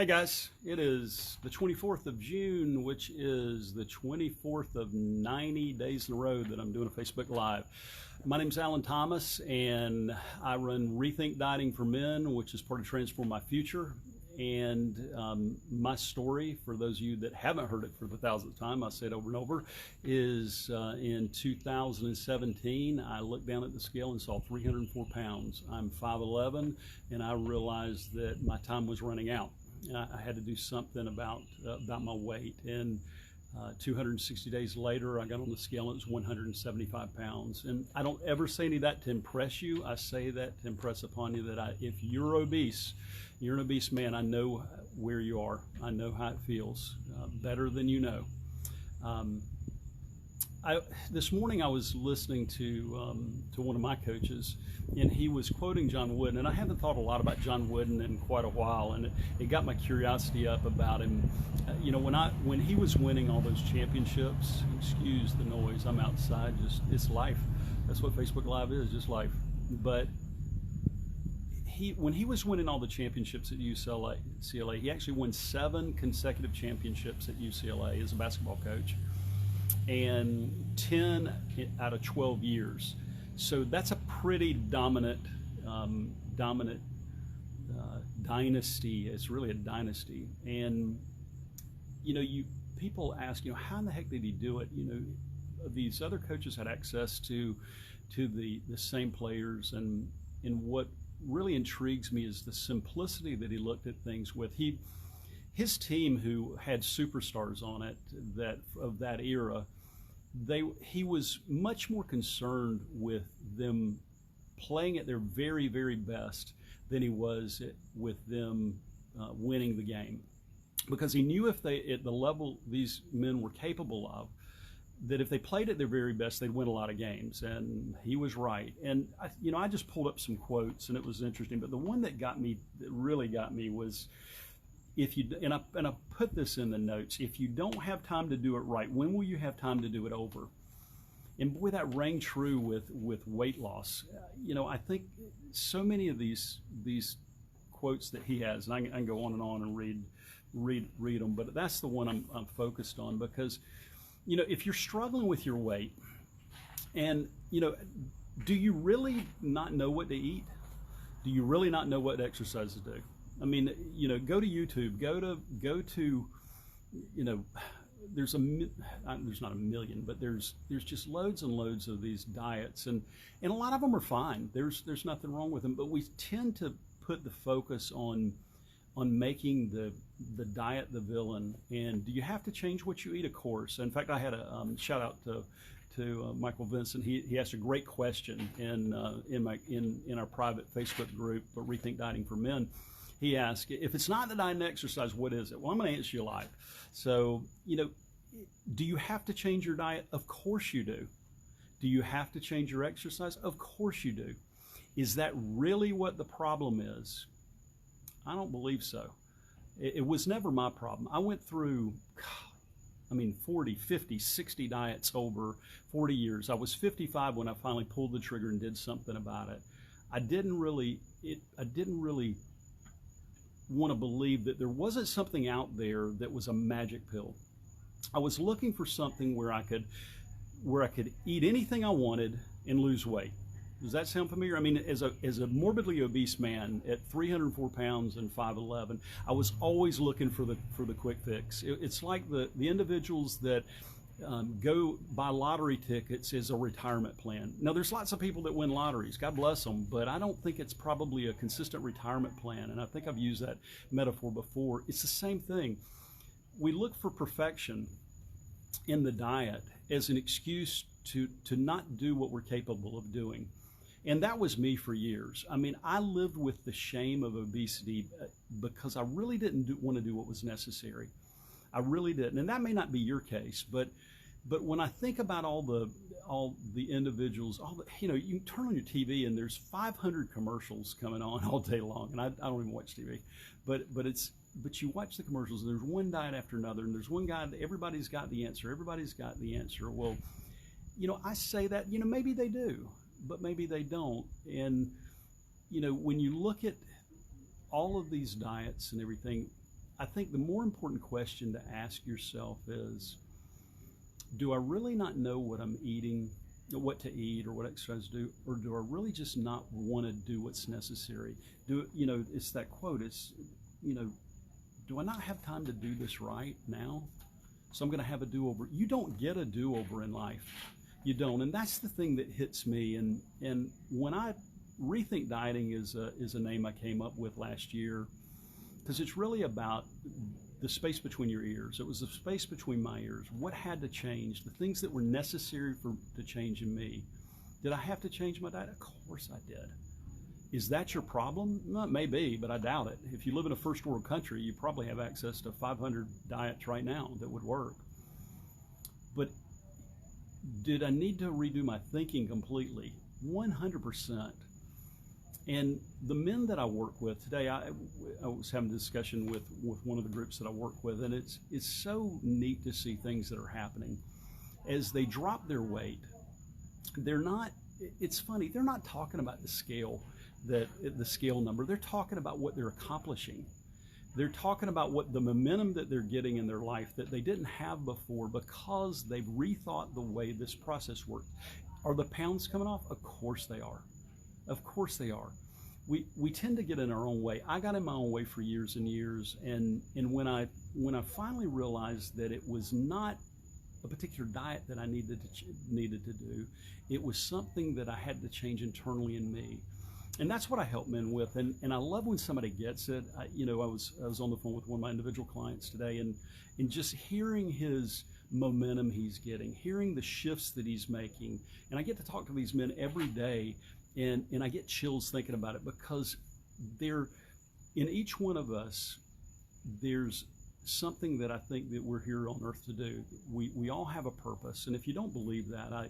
Hey guys, it is the 24th of June, which is the 24th of 90 days in a row that I'm doing a Facebook Live. My name's Alan Thomas, and I run Rethink Dieting for Men, which is part of Transform My Future. And my story, for those of you that haven't heard it for the thousandth time, I say it over and over, is in 2017, I looked down at the scale and saw 304 pounds. I'm 5'11", and I realized that my time was running out. I had to do something about my weight, and 260 days later I got on the scale and it was 175 pounds. And I don't ever say any of that to impress you. I say that to impress upon you that if you're obese, you're an obese man, I know where you are. I know how it feels, better than you know. This morning I was listening to one of my coaches, and he was quoting John Wooden, and I haven't thought a lot about John Wooden in quite a while, and it got my curiosity up about him. You know, when he was winning all those championships, excuse the noise, I'm outside, it's life. That's what Facebook Live is, just life. But when he was winning all the championships at UCLA, he actually won 7 consecutive championships at UCLA as a basketball coach, and 10 out of 12 years. So that's a pretty dominant dynasty. It's really a dynasty. And you know, people ask, you know, how in the heck did he do it? You know, these other coaches had access to the same players, and what really intrigues me is the simplicity that he looked at things with. His team, who had superstars on it of that era, he was much more concerned with them playing at their very, very best than he was with them winning the game, because he knew at the level these men were capable of, that if they played at their very best, they'd win a lot of games. And he was right. And I just pulled up some quotes, and it was interesting. But the one that really got me was, and I put this in the notes, if you don't have time to do it right, when will you have time to do it over? And boy, that rang true with weight loss. You know, I think so many of these quotes that he has, and I can go on and read them, but that's the one I'm focused on, because you know, if you're struggling with your weight, and you know, do you really not know what to eat? Do you really not know what exercise to do? I mean, you know, go to YouTube, go to, you know, there's not a million, but there's just loads and loads of these diets, and a lot of them are fine. There's nothing wrong with them, but we tend to put the focus on making the diet the villain. And do you have to change what you eat? Of course. In fact, I had a shout out to Michael Vincent. He asked a great question in our private Facebook group, Rethink Dieting for Men. He asked, if it's not the diet and exercise, what is it? Well, I'm going to answer you live. So, you know, do you have to change your diet? Of course you do. Do you have to change your exercise? Of course you do. Is that really what the problem is? I don't believe so. It was never my problem. I went through, 40, 50, 60 diets over 40 years. I was 55 when I finally pulled the trigger and did something about it. I didn't really want to believe that there wasn't something out there that was a magic pill. I was looking for something where I could eat anything I wanted and lose weight. Does that sound familiar? I mean, as a morbidly obese man at 304 pounds and 5'11", I was always looking for the quick fix. It's like the individuals that go buy lottery tickets as a retirement plan. Now, there's lots of people that win lotteries, God bless them, but I don't think it's probably a consistent retirement plan. And I think I've used that metaphor before. It's the same thing. We look for perfection in the diet as an excuse to not do what we're capable of doing. And that was me for years. I mean, I lived with the shame of obesity because I really didn't want to do what was necessary. I really didn't. And that may not be your case, but when I think about all the individuals, you know, you turn on your TV and there's 500 commercials coming on all day long, and I don't even watch TV, but you watch the commercials and there's one diet after another, and there's one guy that everybody's got the answer. Everybody's got the answer. Well, you know, I say that, you know, maybe they do, but maybe they don't. And, you know, when you look at all of these diets and everything, I think the more important question to ask yourself is, do I really not know what I'm eating, what to eat, or what exercise to do, or do I really just not want to do what's necessary? It's that quote. It's, do I not have time to do this right now? So I'm going to have a do-over. You don't get a do-over in life. You don't, and that's the thing that hits me. And when I Rethink Dieting is a name I came up with last year, because it's really about the space between your ears. It was the space between my ears. What had to change? The things that were necessary to change in me. Did I have to change my diet? Of course I did. Is that your problem? No, it may be, but I doubt it. If you live in a first world country, you probably have access to 500 diets right now that would work. But did I need to redo my thinking completely? 100%. And the men that I work with today, I was having a discussion with one of the groups that I work with, and it's so neat to see things that are happening. As they drop their weight, it's funny, they're not talking about the scale number. They're talking about what they're accomplishing. They're talking about what the momentum that they're getting in their life that they didn't have before because they've rethought the way this process works. Are the pounds coming off? Of course they are. Of course they are. We tend to get in our own way. I got in my own way for years and years, and when I finally realized that it was not a particular diet that I needed to do, it was something that I had to change internally in me. And that's what I help men with, and I love when somebody gets it. I was on the phone with one of my individual clients today, and just hearing his momentum he's getting, hearing the shifts that he's making, and I get to talk to these men every day, and I get chills thinking about it, because in each one of us, there's something that I think that we're here on earth to do. We all have a purpose, and if you don't believe that, I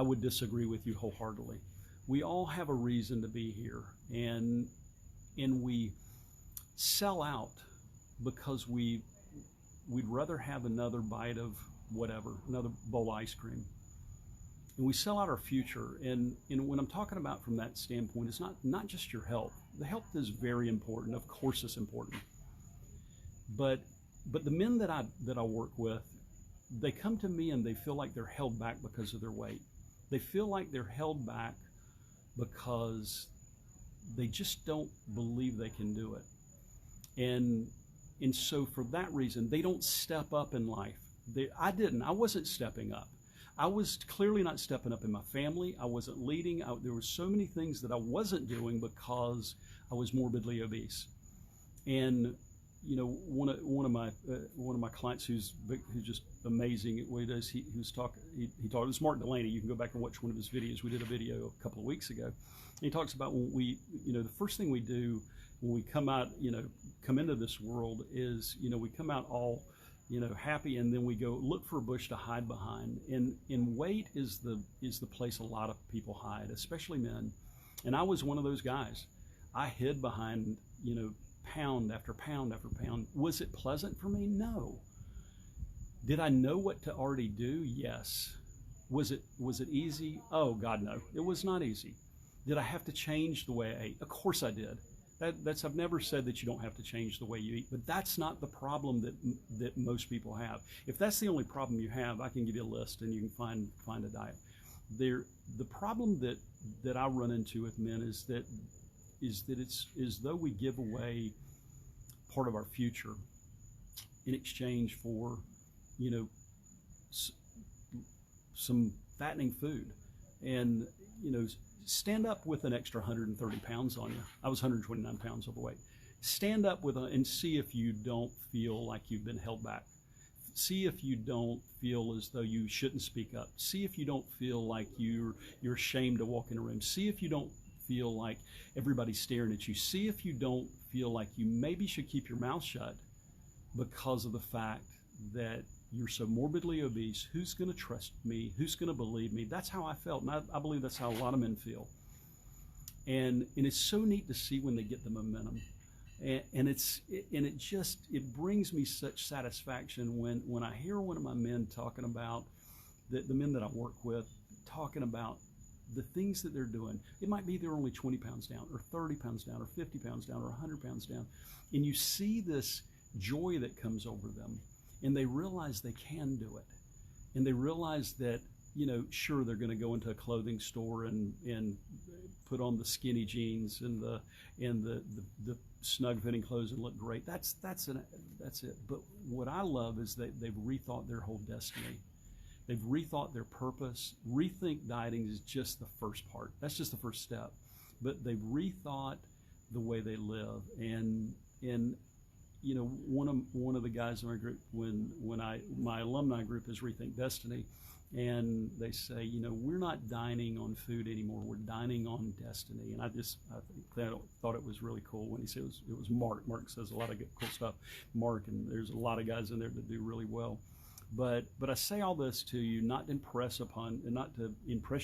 would disagree with you wholeheartedly. We all have a reason to be here, and we sell out because we'd rather have another bite of whatever, another bowl of ice cream. And we sell out our future. And when I'm talking about from that standpoint, it's not just your health. The health is very important. Of course it's important. But the men that I work with, they come to me and they feel like they're held back because of their weight. They feel like they're held back because they just don't believe they can do it. And so for that reason, they don't step up in life. I wasn't stepping up. I was clearly not stepping up in my family. I wasn't leading. There were so many things that I wasn't doing because I was morbidly obese. And one of my clients who's just amazing at what he does. He talked. It was Mark Delaney. You can go back and watch one of his videos. We did a video a couple of weeks ago. And he talks about when the first thing we do when we come into this world is, we come out all, happy, and then we go look for a bush to hide behind. And weight is the place a lot of people hide, especially men. And I was one of those guys. I hid behind, pound after pound after pound. Was it pleasant for me? No. Did I know what to already do? Yes. Was it easy? Oh God, no. It was not easy. Did I have to change the way I ate? Of course I did. I've never said that you don't have to change the way you eat, but that's not the problem that most people have. If that's the only problem you have, I can give you a list and you can find a diet. The problem that I run into with men is that it's as though we give away part of our future in exchange for, some fattening food. And, stand up with an extra 130 pounds on you. I was 129 pounds overweight. Stand up and see if you don't feel like you've been held back. See if you don't feel as though you shouldn't speak up. See if you don't feel like you're ashamed to walk in a room. See if you don't feel like everybody's staring at you. See if you don't feel like you maybe should keep your mouth shut because of the fact that you're so morbidly obese. Who's going to trust me? Who's going to believe me? That's how I felt, and I believe that's how a lot of men feel. And it's so neat to see when they get the momentum, and it brings me such satisfaction when I hear one of my men talking about the men that I work with talking about the things that they're doing. It might be they're only 20 pounds down, or 30 pounds down, or 50 pounds down, or 100 pounds down. And you see this joy that comes over them, and they realize they can do it. And they realize that, sure, they're going to go into a clothing store and put on the skinny jeans and the snug fitting clothes and look great. That's it. But what I love is that they've rethought their whole destiny. They've rethought their purpose. Rethink dieting is just the first part. That's just the first step. But they've rethought the way they live. And one of the guys in my group, my alumni group is Rethink Destiny, and they say, we're not dining on food anymore. We're dining on destiny. And I thought it was really cool when he said it was Mark. Mark says a lot of good, cool stuff. Mark, and there's a lot of guys in there that do really well. But I say all this to you not to impress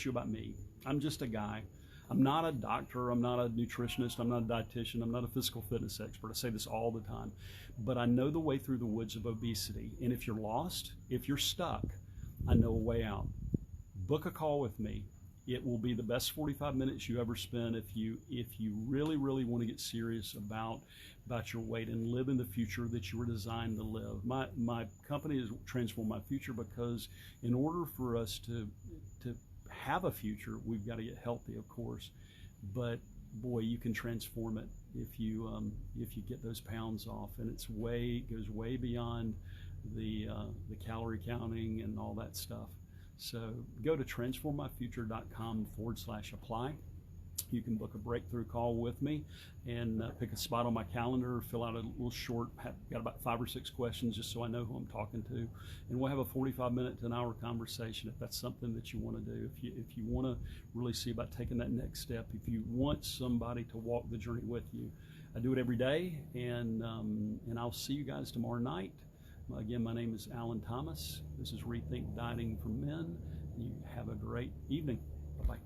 you about me. I'm just a guy. I'm not a doctor. I'm not a nutritionist. I'm not a dietitian. I'm not a physical fitness expert. I say this all the time. But I know the way through the woods of obesity. And if you're lost, if you're stuck, I know a way out. Book a call with me. It will be the best 45 minutes you ever spend if you really, really want to get serious about your weight and live in the future that you were designed to live. My company is Transform My Future, because in order for us to have a future, we've got to get healthy, of course. But boy, you can transform it if you get those pounds off, and goes way beyond the calorie counting and all that stuff. So go to transformmyfuture.com/apply. You can book a breakthrough call with me and pick a spot on my calendar, fill out a little short, got about 5 or 6 questions just so I know who I'm talking to. And we'll have a 45-minute to an hour conversation if that's something that you want to do. If you want to really see about taking that next step, if you want somebody to walk the journey with you. I do it every day, and I'll see you guys tomorrow night. Again, my name is Alan Thomas. This is Rethink Dieting for Men. You have a great evening. Bye-bye.